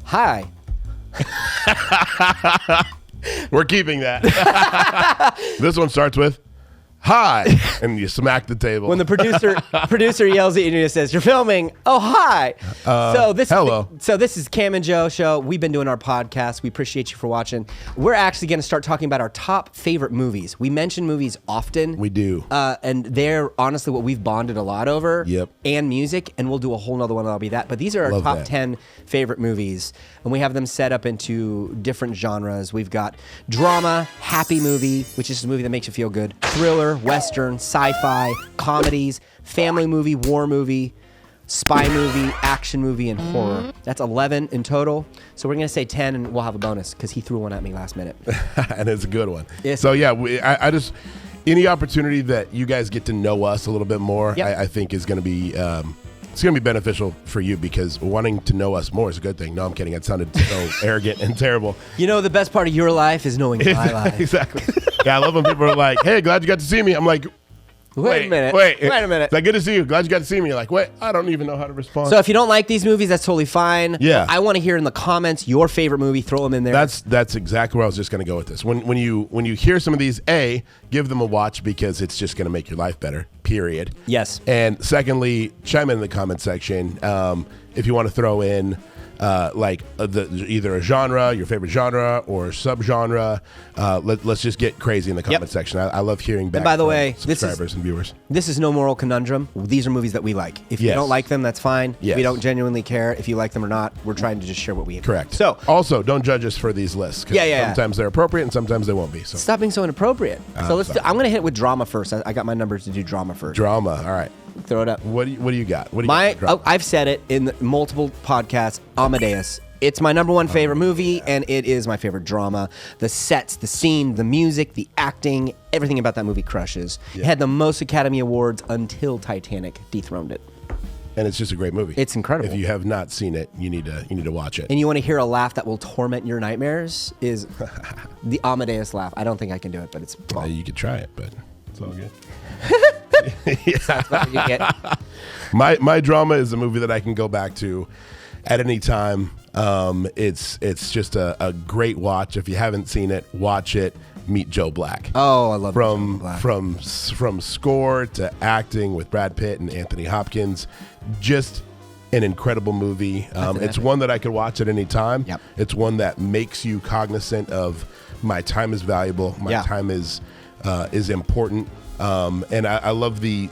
Hi. We're keeping that. This one starts with, hi, and you smack the table. When the producer yells at you and says, "You're filming." Oh, hi. Hello. So this is Cam and Joe show. We've been doing our podcast. We appreciate you for watching. We're actually going to start talking about our top favorite movies. We mention movies often. We do. And they're honestly what we've bonded a lot over. Yep. And music, and we'll do a whole nother one that'll be that. But these are our Love top that. 10 favorite movies, and we have them set up into different genres. We've got drama, happy movie, which is a movie that makes you feel good, thriller, western, sci-fi, comedies, family movie, war movie, spy movie, action movie, and horror. That's 11 in total. So we're going to say 10, and we'll have a bonus because he threw one at me last minute. And it's a good one. Yes. So yeah, I just, any opportunity that you guys get to know us a little bit more, Yep. I think is going to be, it's going to be beneficial for you, because wanting to know us more is a good thing. No, I'm kidding. It sounded so arrogant and terrible. You know, the best part of your life is knowing my life. Exactly. Yeah, I love when people are like, hey, glad you got to see me. I'm like, Wait a minute. Wait a minute. It's like, good to see you. Glad you got to see me. You're like, wait, I don't even know how to respond. So if you don't like these movies, that's totally fine. Yeah. I want to hear in the comments your favorite movie. Throw them in there. That's exactly where I was just going to go with this. When you hear some of these, give them a watch, because it's just going to make your life better, period. Yes. And secondly, chime in the comment section if you want to throw in either a genre, your favorite genre, or subgenre. Let's just get crazy in the comment section. I love hearing back. And by the from way, subscribers and viewers. This is no moral conundrum. These are movies that we like. If you Yes. don't like them, that's fine. Yes. We don't genuinely care if you like them or not. We're trying to just share what we have. Correct. So also, don't judge us for these lists. 'Cause Yeah. sometimes they're appropriate and sometimes they won't be. So stop being so inappropriate. So sorry. I'm going to hit with drama first. I got my numbers to do drama first. drama. All right. Throw it up. What do you got? What do you got for drama? I've said it in multiple podcasts. Amadeus. It's my number one favorite movie, and it is my favorite drama. The sets, the scene, the music, the acting, everything about that movie crushes. It had the most Academy Awards until Titanic dethroned it. And it's just a great movie. It's incredible. If you have not seen it, you need to watch it. And you want to hear a laugh that will torment your nightmares is the Amadeus laugh. I don't think I can do it, but it's fun. You could try it, but it's all good. That's what you get. My drama is a movie that I can go back to at any time. It's just a great watch. If you haven't seen it, watch it. Meet Joe Black. Oh, I love Joe Black. From score to acting with Brad Pitt and Anthony Hopkins, just an incredible movie. It's one that I could watch at any time. Yep. It's one that makes you cognizant of my time is valuable. My time is important. And I love the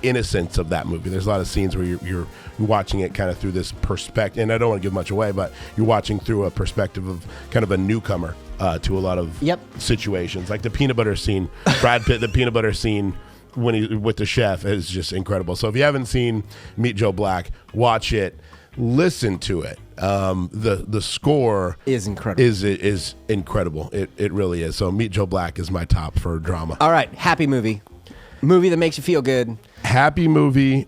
innocence of that movie. There's a lot of scenes where you're watching it kind of through this perspective, and I don't want to give much away, but you're watching through a perspective of kind of a newcomer to a lot of situations. Like the peanut butter scene, Brad Pitt, the peanut butter scene when he with the chef is just incredible. So if you haven't seen Meet Joe Black, watch it, listen to it. The score is incredible. Is incredible. It really is. So Meet Joe Black is my top for drama. All right, happy movie. Movie that makes you feel good. Happy movie.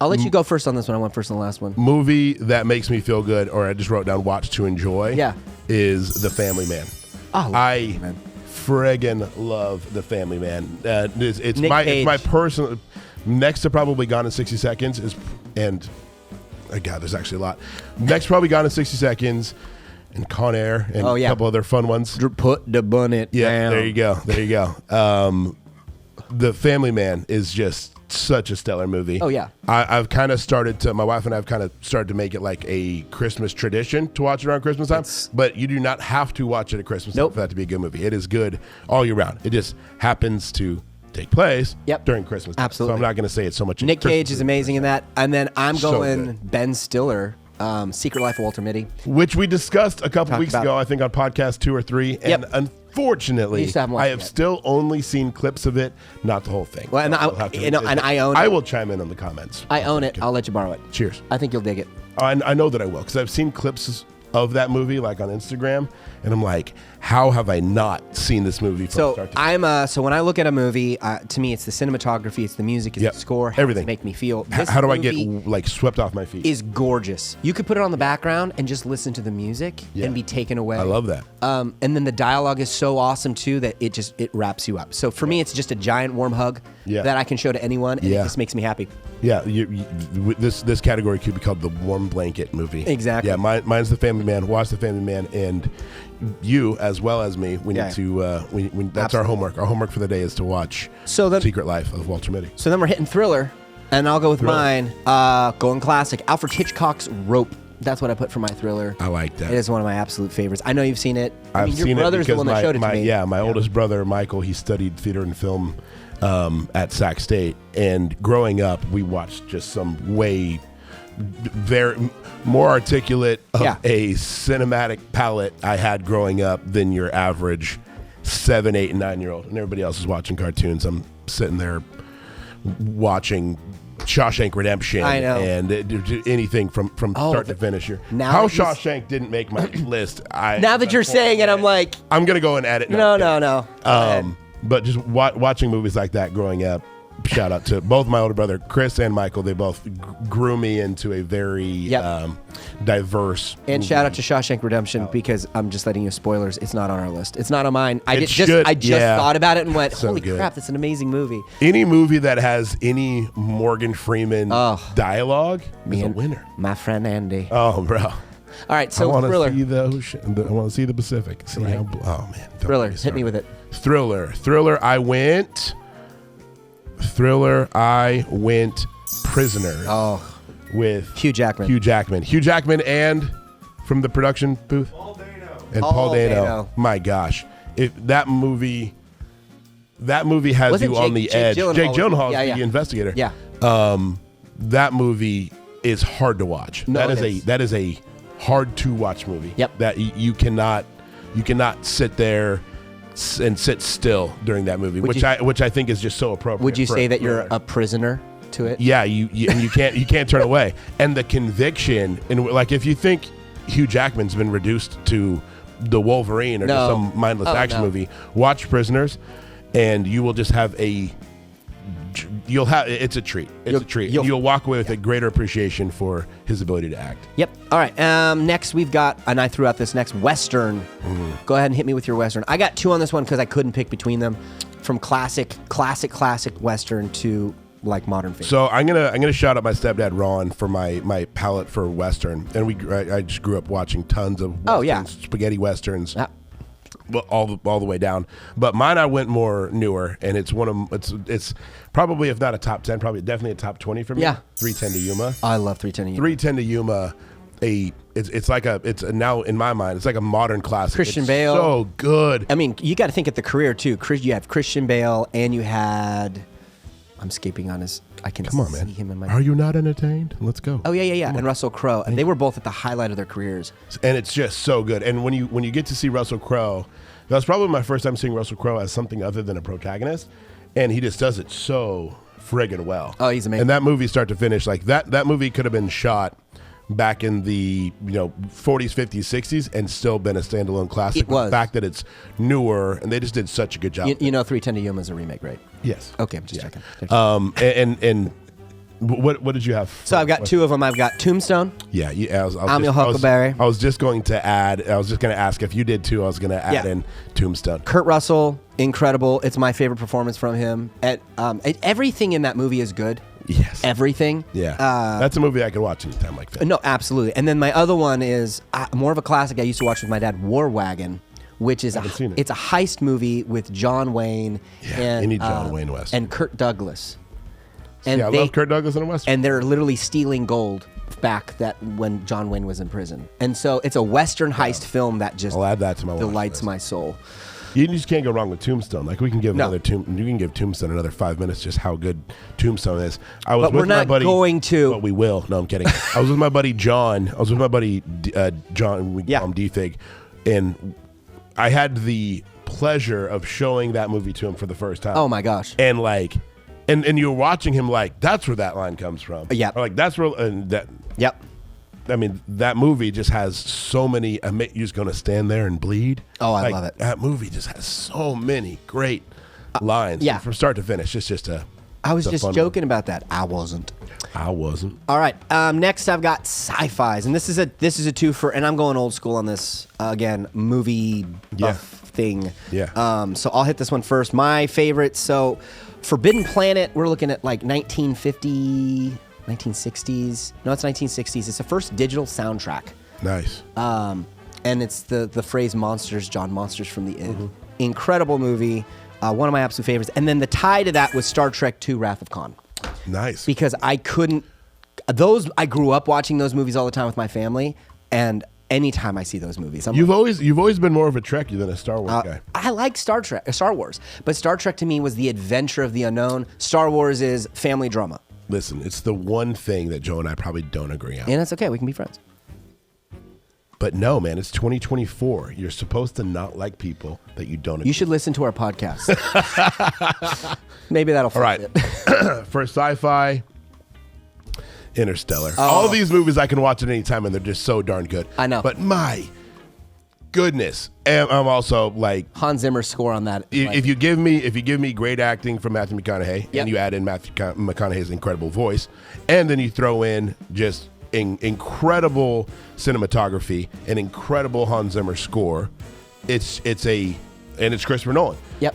I'll let you go first on this one. I went first on the last one. Movie that makes me feel good, or I just wrote down watch to enjoy. Yeah. Is The Family Man. Oh, I man. friggin' love The Family Man. It's Nick my Cage. it's my personal, next to probably Gone in 60 Seconds is, and God, there's actually a lot. Next probably Gone in 60 Seconds and Con Air and a couple other fun ones. Put the bonnet down. There you go. The Family Man is just such a stellar movie. Oh, yeah. I've kind of started to, my wife and I have kind of started to make it like a Christmas tradition to watch it around Christmas time. But you do not have to watch it at Christmas time for that to be a good movie. It is good all year round. It just happens to take place during Christmas time. Absolutely. So I'm not going to say it's so much. Nick Cage is amazing in that. And then I'm So going good. Ben Stiller, Secret Life of Walter Mitty. Which we discussed a couple weeks about ago, I think on podcast 2 or 3. And unfortunately, You still haven't watched I it have yet. still only seen clips of it, not the whole thing. Well, and So I'll have to- I own it. I will chime in on the comments. I own it. I'll let you borrow it. Cheers. I think you'll dig it. I know that I will, because I've seen clips of that movie like on Instagram, and I'm like, how have I not seen this movie from So start to finish? so when I look at a movie, to me, it's the cinematography, it's the music, it's Yep. the score, how Everything. does it make me feel. How do I get movie like swept off my feet? is gorgeous. You could put it on the background and just listen to the music Yeah. and be taken away. I love that. And then the dialogue is so awesome too that it wraps you up. So for me, it's just a giant warm hug Yeah. that I can show to anyone, and Yeah. it just makes me happy. Yeah, this category could be called the warm blanket movie. Exactly. Yeah, mine's The Family Man. Watch The Family Man, and you as well as me. We Yeah. need to. That's our homework. Our homework for the day is to watch So then- Secret Life of Walter Mitty. So then we're hitting thriller, and I'll go with Thriller. mine. Going classic, Alfred Hitchcock's Rope. That's what I put for my thriller. I like that. It is one of my absolute favorites. I know you've seen it. I've your seen brother's it because the one that showed it to me. my oldest brother Michael, he studied theater and film at Sac State, and growing up, we watched just some way very more articulate of Yeah. a cinematic palette I had growing up than your average 7, 8, and 9-year-old. And everybody else is watching cartoons. I'm sitting there watching Shawshank Redemption. I know. And anything from start to finish. now How that you s- Shawshank didn't make my list. Now that you're saying it, I'm like, I'm gonna go and edit. no. Go ahead. But just watching movies like that growing up. Shout out to both my older brother Chris and Michael. They both grew me into a very Yep. diverse. And movie. shout out to Shawshank Redemption, because I'm just letting you spoilers. It's not on our list. It's not on mine. I It just should, yeah. thought about it and went, So holy good. crap, that's an amazing movie. Any movie that has any Morgan Freeman dialogue is a and winner. My friend Andy. Oh, bro. All right, I so want thriller. to see the ocean. I want to see the Pacific. See Right. how, oh man. Don't Thriller. get me Hit me started. with it. Thriller. I went Prisoner. Oh, With Hugh Jackman. Hugh Jackman, and from the production booth, and Paul Paul Dano. Dano. My gosh, if that movie has Wasn't you on Jake- the Jake edge. Gyllenhaal Jake was- Gyllenhaal yeah, is yeah. the investigator. Yeah. That movie is hard to watch. No, that it is is. that is a hard to watch movie. Yep. That you cannot sit there and sit still during that movie, which I think is just so appropriate. Would you for say that you're thriller. a prisoner to it? Yeah, and you can't turn away. And the conviction, and like if you think Hugh Jackman's been reduced to the Wolverine or No. just some mindless Oh, action no. movie, watch Prisoners, and you will just have it's a treat. It's a treat. You'll walk away with a greater appreciation for his ability to act. Yep. All right. Next, we've got, and I threw out this next Western. Go ahead and hit me with your Western. I got two on this one because I couldn't pick between them. From classic Western to like modern favorite. So I'm gonna shout out my stepdad Ron for my palate for Western, and I just grew up watching tons of Westerns, Oh, yeah. spaghetti Westerns. Ah. Well, all the way down, but mine I went more newer, and it's it's probably, if not a top 10, probably definitely a top 20 for me. Yeah. 310 to Yuma. I love 310 to 310 to Yuma. It's now in my mind it's like a modern classic. Christian It's Bale. so good. I mean, you got to think at the career too. You have Christian Bale, and you had. I'm escaping on his. I can Come on, see man. him in my. Are you not entertained? Let's go. Oh yeah. And Russell Crowe. And they were both at the highlight of their careers. And it's just so good. And when you get to see Russell Crowe, that was probably my first time seeing Russell Crowe as something other than a protagonist, and he just does it so friggin' well. Oh, he's amazing. And that movie, start to finish, like that movie could have been shot back in the 40s, 50s, 60s, and still been a standalone classic. It was. The fact that it's newer, and they just did such a good job. You know, 310 to Yuma is a remake, right? Yes. Okay, I'm just checking. And what did you have? So I've got two of them. I've got Tombstone. Yeah, I'm your Huckleberry. I was just going to ask if you did too. I was going to add in Tombstone. Kurt Russell, incredible. It's my favorite performance from him. Everything in that movie is good. Yes. Everything. Yeah. That's a movie I could watch anytime like that. No, absolutely. And then my other one is more of a classic I used to watch with my dad, War Wagon, which is seen it. it's a heist movie with John Wayne Yeah, and any John Wayne Western. and Kirk Douglas. And I love Kurt Douglas in a Western. And they're literally stealing gold back when John Wayne was in prison. And so it's a Western heist film that just I'll add that to my watch delights list. my soul. You just can't go wrong with Tombstone. Like we can give No. you can give Tombstone another 5 minutes just how good Tombstone is. I was But with we're my not buddy, going to. But we will. No, I'm kidding. I was with my buddy John. I was with my buddy John. We Yeah. call him D-Fig, and I had the pleasure of showing that movie to him for the first time. Oh my gosh. And like, and you're watching him like that's where that line comes from. Yeah. Or like that's where and that. Yep. I mean, that movie just has so many. You're just gonna stand there and bleed. Oh, I love it. That movie just has so many great lines. yeah. From start to finish. It's just a. I was it's a just fun joking about that. I wasn't. I wasn't. All right. Next, I've got sci-fis, and this is a twofer, and I'm going old school on this again. Movie buff thing. Yeah. So I'll hit this one first. My favorite. So, Forbidden Planet. We're looking at like 1950, 1960s. No, it's 1960s. It's the first digital soundtrack. Nice. And it's the phrase "monsters, John, monsters from the inn." Incredible movie. One of my absolute favorites. And then the tie to that was Star Trek II: Wrath of Khan. Nice. Because I grew up watching those movies all the time with my family, and anytime I see those movies, You've always been more of a Trekkie than a Star Wars guy. I like Star Wars, but Star Trek to me was the adventure of the unknown. Star Wars is family drama. Listen, it's the one thing that Joe and I probably don't agree on. And it's okay, we can be friends. But no, man, it's 2024. You're supposed to not like people that you don't agree. You should listen to our podcast. Maybe that'll fix All right. it. For sci-fi, Interstellar. All of these movies I can watch at any time, and they're just so darn good. I know. But my goodness, and I'm also like, Hans Zimmer's score on that. if you give me great acting from Matthew McConaughey, Yep. and you add in Matthew McConaughey's incredible voice, and then you throw in just incredible cinematography and incredible Hans Zimmer score, it's Christopher Nolan. Yep.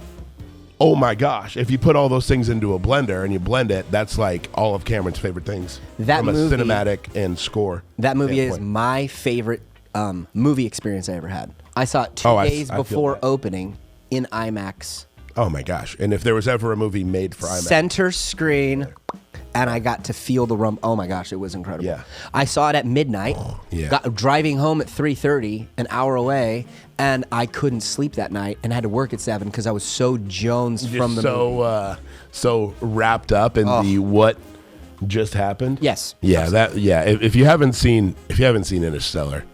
Oh my gosh! If you put all those things into a blender and you blend it, that's like all of Cameron's favorite things. That from movie- a cinematic and score. That movie is standpoint. my favorite movie experience I ever had. I saw it 2 Oh, days I feel before that. opening in IMAX. Oh my gosh! And if there was ever a movie made for IMAX, Center screen, and I got to feel the rum. Oh my gosh, it was incredible. Yeah. I saw it at midnight. yeah. Got driving home at 3:30, an hour away, and I couldn't sleep that night, and had to work at 7 because I was so jonesed just from the movie. so wrapped up in the what just happened. Yes. Yeah. If you haven't seen Interstellar,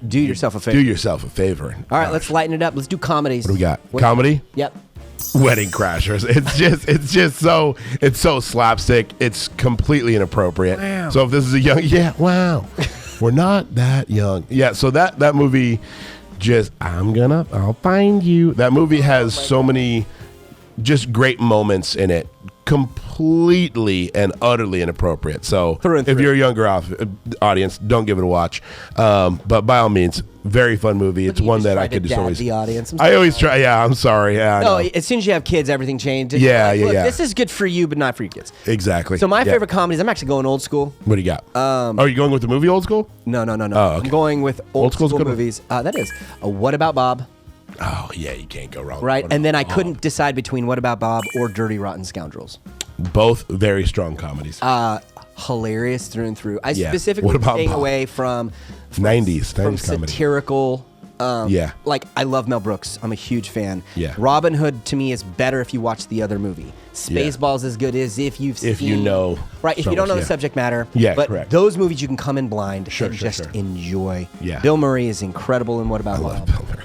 Do yourself a favor. Do yourself a favor. All right, let's lighten it up. Let's do comedies. What do we got? Comedy? Yep. Wedding Crashers. It's so slapstick. It's completely inappropriate. Wow. So if this is a wow. We're not that young. Yeah, so that movie I'll find you. That movie has so many just great moments in it. Completely and utterly inappropriate. So Through and if through. you're a younger audience, don't give it a watch. But by all means, very fun movie. It's You one just that tried I could to just dad always. the audience. I always try. Yeah, I'm sorry. Yeah, I No, know. as soon as you have kids, everything changes. Yeah, Look, yeah. This is good for you, but not for your kids. Exactly. So my Yeah. favorite comedies. I'm actually going old school. What do you got? Are you going with the movie Old School? No. Oh, okay. I'm going with old School's school good one. movies. That is What About Bob, Oh yeah, you can't go wrong. right? What And then I about- couldn't decide between What About Bob or Dirty Rotten Scoundrels. Both very strong comedies. Hilarious through and through. I Yeah. specifically What About staying Bob? away from 90s from comedy. satirical. Yeah. Like I love Mel Brooks. I'm a huge fan. Yeah. Robin Hood to me is better if you watch the other movie. Spaceballs is good as if you've seen. If you know Right. If so you don't know much, the yeah. subject matter. Yeah, But correct. those movies you can come in blind Sure, and sure, just sure. enjoy. Yeah. Bill Murray is incredible in What About I Bob. love Bill Murray.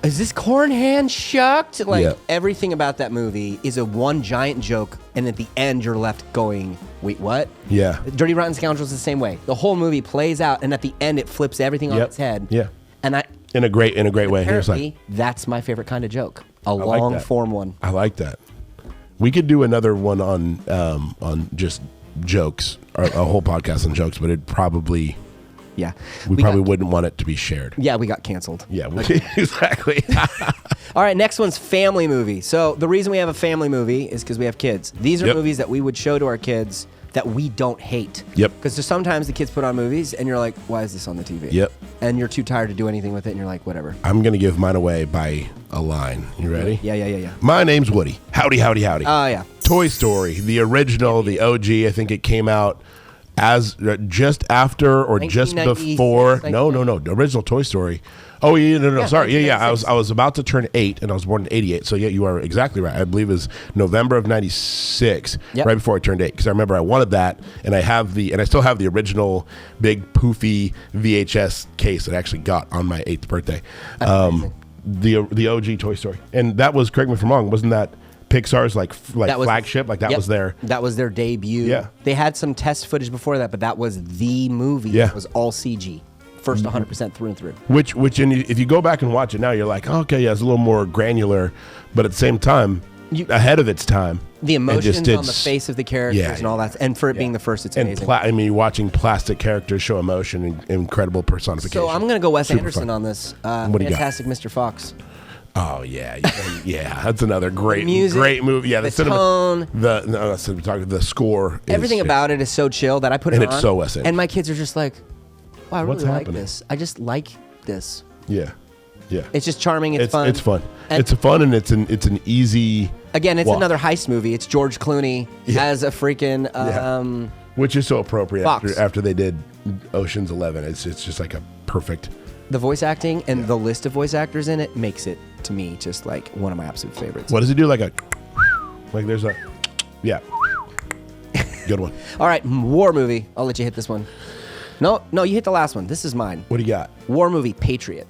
Is this corn hand shucked? Like Yeah. everything about that movie is a one giant joke, and at the end you're left going, "Wait, what?" Yeah. Dirty Rotten Scoundrels is the same way. The whole movie plays out, and at the end it flips everything on Yep. its head. Yeah. And In a great way. Here's apparently that's my favorite kind of joke, a like long that. form one. I like that. We could do another one on just jokes, or a whole podcast on jokes, but it probably Yeah, we got- probably wouldn't want it to be shared. Yeah, we got canceled. Yeah, exactly. All right, next one's family movie. So the reason we have a family movie is because we have kids. These are Yep. movies that we would show to our kids that we don't hate. Yep. Because sometimes the kids put on movies and you're like, why is this on the TV? Yep. And you're too tired to do anything with it and you're like, whatever. I'm gonna give mine away by a line. You ready? Yeah. My name's Woody. Howdy, howdy, howdy. Oh, yeah. Toy Story, the original, the OG. I think it came out as just after or just 1996, before. I No, think. the original Toy Story. Oh yeah, no. Yeah, Sorry, yeah. 1996. I was about to turn 8, and I was born in '88. So yeah, you are exactly right. I believe it was November of '96, Yep. right before I turned 8. Because I remember I wanted that, and I still have the original big poofy VHS case that I actually got on my 8th birthday. The OG Toy Story, and that was, correct me if I'm wrong, wasn't that Pixar's like That was- flagship. Like that Yep. was their. That was their debut. Yeah. They had some test footage before that, but that was the movie. Yeah. It was all CG. First 100% through and through. Which and if you go back and watch it now, you're like, oh, okay, yeah, it's a little more granular, but at the same time, ahead of its time. The And emotions just on the face of the characters Yeah, and all that. And for it being the first, it's amazing. I mean, watching plastic characters show emotion and incredible personification. So I'm going to go Wes Super Anderson fun. on this. What do you got? Fantastic Mr. Fox. Oh yeah, yeah, that's another great, music, great movie. Yeah, the tone. we're talking the score. Everything about it is so chill that I put And it on. it's so Wes Anderson. And my kids are just like, wow, I really What's like happening? this. I just like this. Yeah, yeah. It's just charming. It's fun. It's fun. And It's fun, and it's an easy. again, it's watch. another heist movie. It's George Clooney Yeah. as a freaking Which is so appropriate Fox. after they did Ocean's 11. It's just like a perfect. the voice acting and the list of voice actors in it makes it to me just like one of my absolute favorites. What does he do? Like there's a, yeah, good one. All right, war movie. I'll let you hit this one. No, you hit the last one. This is mine. What do you got? War movie, Patriot.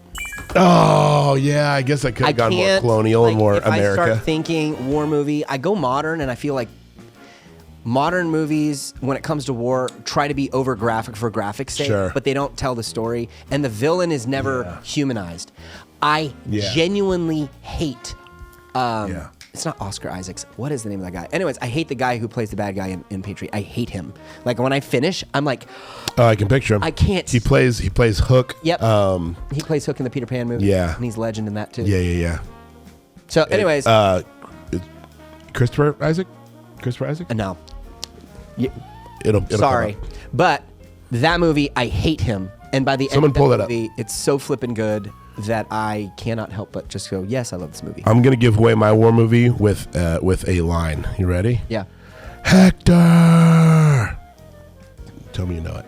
Oh yeah, I guess I could I have gone more can't, colonial and more if I America. start thinking war movie, I go modern, and I feel like modern movies, when it comes to war, try to be over graphic for graphics sake, Sure. but they don't tell the story, and the villain is never humanized. I Yeah. genuinely hate. Yeah. It's not Oscar Isaacs. What is the name of that guy? Anyways, I hate the guy who plays the bad guy in Patriot. I hate him. Like when I finish, I'm like, Oh, I can picture him. I can't. He plays Hook. yep. He plays Hook in the Peter Pan movie. Yeah. And he's legend in that too. Yeah. So, anyways, Christopher Isaac. no. It'll Sorry, come up. but that movie, I hate him. And by the Someone end of pull that that up. movie, it's so flippin' good that I cannot help but just go, yes, I love this movie. I'm gonna give away my war movie with a line. You ready? Yeah. Hector. Tell me you know it.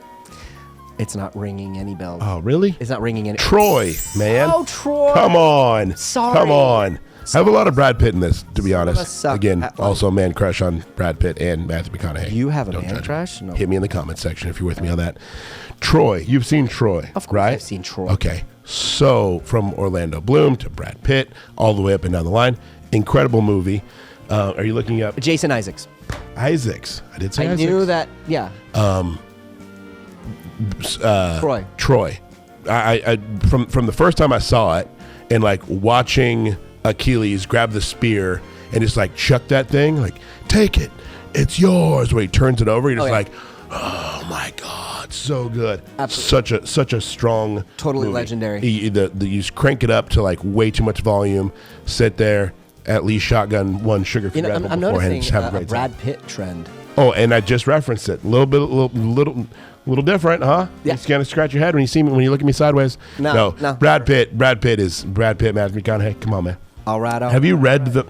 It's not ringing any bells. Oh, really? It's not ringing any. Troy, man. Oh, Troy. Come on. Sorry. Come on. I have a lot of Brad Pitt in this, to be Some of us honest. suck Again, at life. also a man crush on Brad Pitt and Matthew McConaughey. You have a Don't man judge me. crush? No. Hit me in the comment section if you're with me on that. Troy, you've seen Troy, Of course right? I've seen Troy. Okay, so from Orlando Bloom to Brad Pitt, all the way up and down the line, incredible movie. Are you looking up Jason Isaacs. Isaacs? I did say I Isaacs. knew that. Yeah. Troy. Troy. I from the first time I saw it and like watching Achilles grab the spear and just like chuck that thing, like take it, it's yours. When he turns it over, you're just yeah. like, oh my god, so good. Absolutely. Such a strong, Totally movie. legendary. You just crank it up to like way too much volume. Sit there, at least shotgun one sugar-free You know, Red Bull I'm beforehand, and noticing just have a a great time. Brad Pitt trend. Oh, and I just referenced it. Little different, huh? Yeah. You just kind of scratch your head when you see me, when you look at me sideways. No. Brad Pitt, Matthew McConaughey. Come on, man. All right. Have you read the?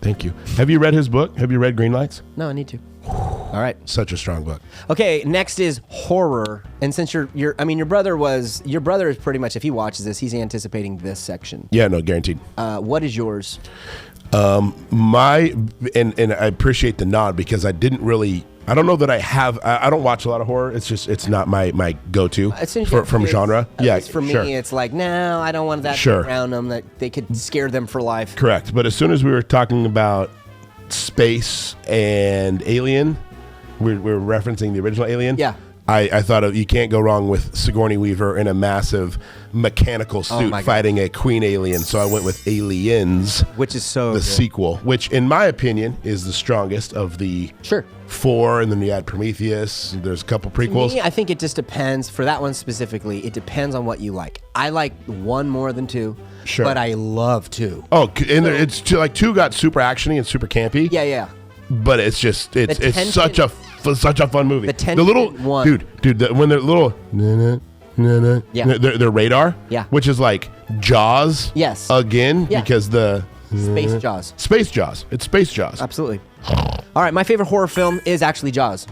Thank you. Have you read his book? Have you read Green Lights? No, I need to. All right. Such a strong book. Okay, next is horror. And since your brother is pretty much, if he watches this, he's anticipating this section. Yeah, no, guaranteed. What is yours? My and I appreciate the nod because I didn't really. I don't know that I have. I don't watch a lot of horror. It's not my go-to from genre. At least for me, it's like, no, I don't want that around them that they could scare them for life. Correct. But as soon as we were talking about space and Alien, we're referencing the original Alien. Yeah. I thought of, you can't go wrong with Sigourney Weaver in a massive mechanical suit my God. fighting a queen alien. So I went with Aliens, Which is so the good. sequel, which in my opinion is the strongest of the Sure. four. And then you add Prometheus. There's a couple prequels. Me, I think it just depends. For that one specifically, it depends on what you like. I like one more than two. Sure. But I love two. Oh, and it's like two got super actiony and super campy. Yeah. But it's just it's tension- such a fun movie. The tension little one. dude, when they're little, Yeah. their radar, Yeah. which is like Jaws, Yes. again, Yeah. because the Space Jaws. Space Jaws, it's Space Jaws, Absolutely. All right, my favorite horror film is actually Jaws.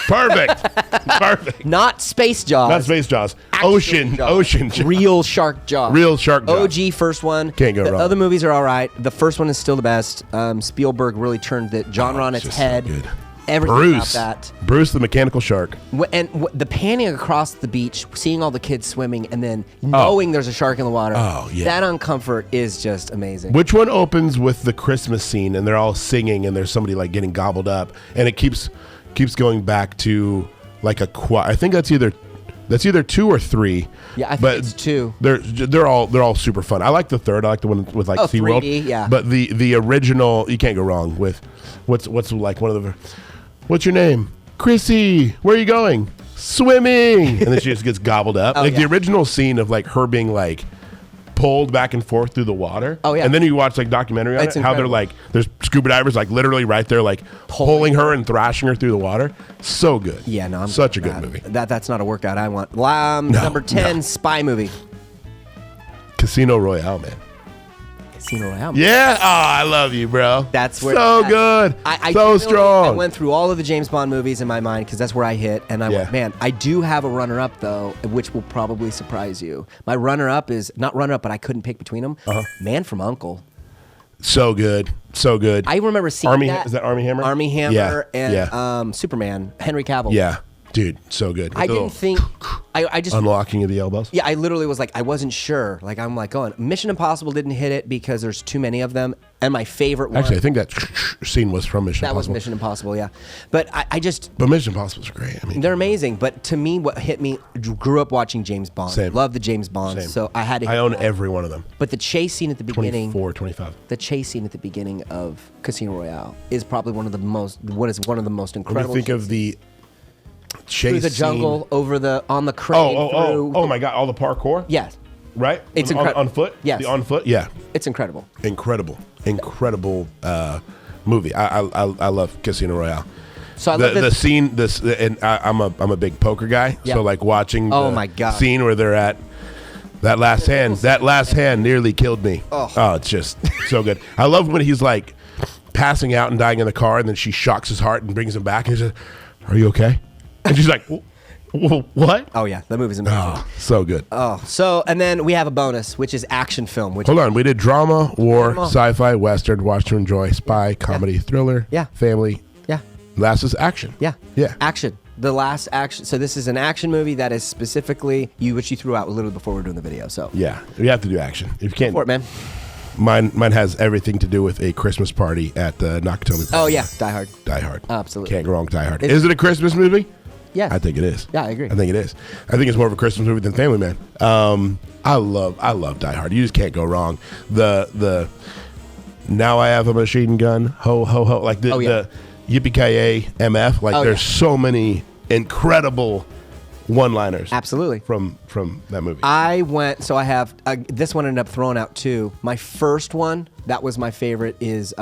perfect, Not Space Jaws. not Space Jaws, Actual Ocean Jaws. Jaws. Real shark Jaws. Real shark Jaws. OG first one. Can't go the wrong. Other movies are all right. The first one is still the best. Spielberg really turned the genre on It's its just so head. good. everything about that. Bruce the mechanical shark. The panning across the beach, seeing all the kids swimming, and then knowing there's a shark in the water. Oh, yeah. That uncomfort is just amazing. Which one opens with the Christmas scene and they're all singing and there's somebody like getting gobbled up and it keeps going back to like a choir. I think that's either 2 or 3. Yeah, I think it's 2. They're all super fun. I like the third. I like the one with like SeaWorld. 3D, yeah. But the original, you can't go wrong with what's like one of the. What's your name? Chrissy. Where are you going? Swimming. And then she just gets gobbled up. The original scene of like her being like pulled back and forth through the water. Oh yeah. And then you watch like documentary on It's it, how they're like there's scuba divers like literally right there like pulling her and thrashing her through the water. So good. Yeah, no, I'm such a good good at movie. That's not a workout I want. Number 10, spy movie. Casino Royale, man. Casino Royale. Yeah, I love you, bro. That's where so good, so strong. I went through all of the James Bond movies in my mind because that's where I hit, and I went, man, I do have a runner-up though, which will probably surprise you. My runner-up is not runner-up, but I couldn't pick between them. Man from U.N.C.L.E. So good, so good. I remember seeing that. Is that Army Hammer? Army Hammer Yeah, and Superman, Henry Cavill. Yeah, dude, so good. I didn't think. I just unlocking of the elbows. Yeah, I literally was like, I wasn't sure. Like, I'm like going, Mission Impossible didn't hit it because there's too many of them. And my favorite one. Actually, I think that scene was from Mission Impossible. That was Mission Impossible, yeah. But I just. But Mission Impossible's great. I mean, they're amazing. But to me, what hit me, grew up watching James Bond. Same. Love the James Bond. Same. So I had to. I own every one of them. But the chase scene at the beginning. 24, 25. The chase scene at the beginning of Casino Royale is probably one of the most incredible. When you think of the chase through the jungle, scene. over on the crane. Oh my God! All the parkour. Yes. Right. It's incredible. On foot. Yes. The on foot. Yeah. It's incredible. Incredible movie. I love Casino Royale. So I the scene. I'm a big poker guy. Yeah. So like watching my God. scene where they're at. That last hand nearly killed me. Oh, it's just so good. I love when he's like passing out and dying in the car, and then she shocks his heart and brings him back, and he's like, "Are you okay?" And she's like, "What?" Oh yeah, that movie's amazing. Oh, so good. So and then we have a bonus, which is action film. Which Hold on, we did drama, war, sci-fi, western, watch to enjoy, spy, comedy, thriller, family. Yeah. Last is action. Yeah. Yeah. Action. The last action. So this is an action movie that is specifically which you threw out literally before we were doing the video. So yeah, you have to do action. If you can't, for it, man. Mine has everything to do with a Christmas party at the Nakatomi. Oh yeah, Die Hard. Die Hard. Absolutely. Can't go wrong with Die Hard. Is it a Christmas movie? Yeah. I think it is. Yeah, I agree. I think it is. I think it's more of a Christmas movie than Family Man. I love Die Hard. You just can't go wrong. The now I have a machine gun. Ho ho ho. Like the yippee-ki-yay MF. Like there's so many incredible one-liners. Absolutely. From that movie. I have this one ended up throwing out too. My first one that was my favorite is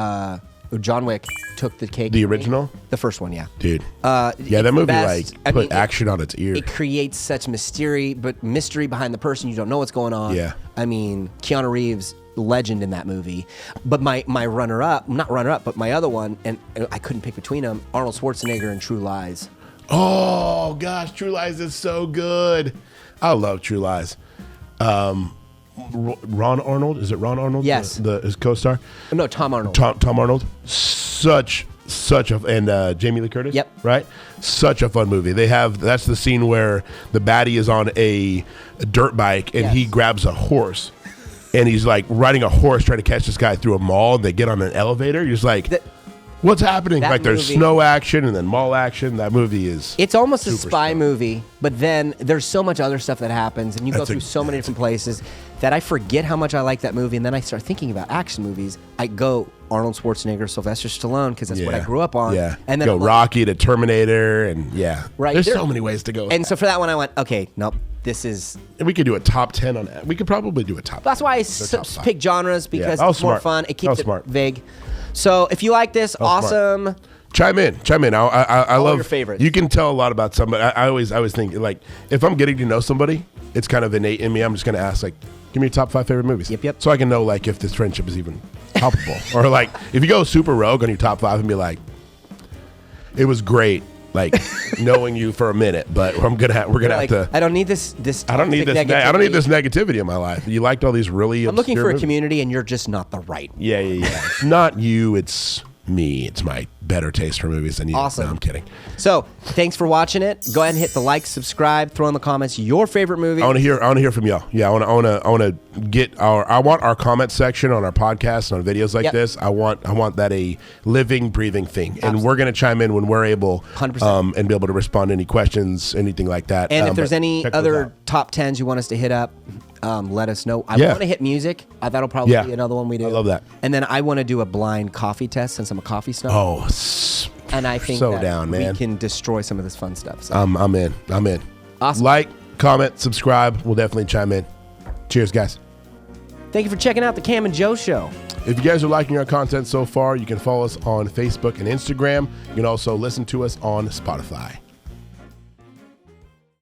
John Wick took the cake. The original? The first one, yeah. Dude. That movie put action on its ear. It creates such mystery behind the person. You don't know what's going on. Yeah. I mean, Keanu Reeves, legend in that movie. But my runner-up, not runner-up, but my other one, and I couldn't pick between them, Arnold Schwarzenegger and True Lies. Oh, gosh, True Lies is so good. I love True Lies. Ron Arnold, is it Ron Arnold? Yes. His co-star? No, Tom Arnold. Tom Arnold. Such and Jamie Lee Curtis. Yep. Right? Such a fun movie. That's the scene where the baddie is on a dirt bike and he grabs a horse and he's like riding a horse trying to catch this guy through a mall, and they get on an elevator. You're just like, what's happening? Like there's snow action and then mall action. That movie is It's almost a spy movie, but then there's so much other stuff that happens, and you go through so many different places that I forget how much I like that movie, and then I start thinking about action movies. I go Arnold Schwarzenegger, Sylvester Stallone, because that's what I grew up on. Yeah. And then go Rocky to Terminator, and right. There's so many ways to go. And so for that one, I went, okay, nope, this is. And we could do a top 10 on that. We could probably do a top. That's why I pick genres, because it's more fun. It keeps it vague. So if you like this, awesome. Smart. Chime in. I love your favorites. You can tell a lot about somebody. I always think, like, if I'm getting to know somebody, it's kind of innate in me. I'm just going to ask, like, give me your top 5 favorite movies. Yep. So I can know, like, if this friendship is even palpable. Or, like, if you go super rogue on your top 5 and be like, it was great, like, knowing you for a minute, but we're gonna have to. I don't need this. I don't need this negativity in my life. You liked all these really. I'm looking for movies. a community, and you're just not the right. Yeah. It's not you. It's me. It's my better taste for movies than you. Awesome. No, I'm kidding. So thanks for watching it. Go ahead and hit the like, subscribe, throw in the comments your favorite movie. I want to hear from y'all. Yeah, I want to get I want our comment section on our podcast and on videos like this. I want that a living, breathing thing. And Absolutely. we're going to chime in when we're able 100%. and be able to respond to any questions, anything like that. And if there's but any check those other out. top 10s you want us to hit up, let us know. I want to hit music. That'll probably be another one we do. I love that. And then I want to do a blind coffee test since I'm a coffee snob. Oh, and I think so that down, man. we can destroy some of this fun stuff. So. I'm in. Awesome. Like, comment, subscribe. We'll definitely chime in. Cheers, guys. Thank you for checking out the Cam and Joe Show. If you guys are liking our content so far, you can follow us on Facebook and Instagram. You can also listen to us on Spotify.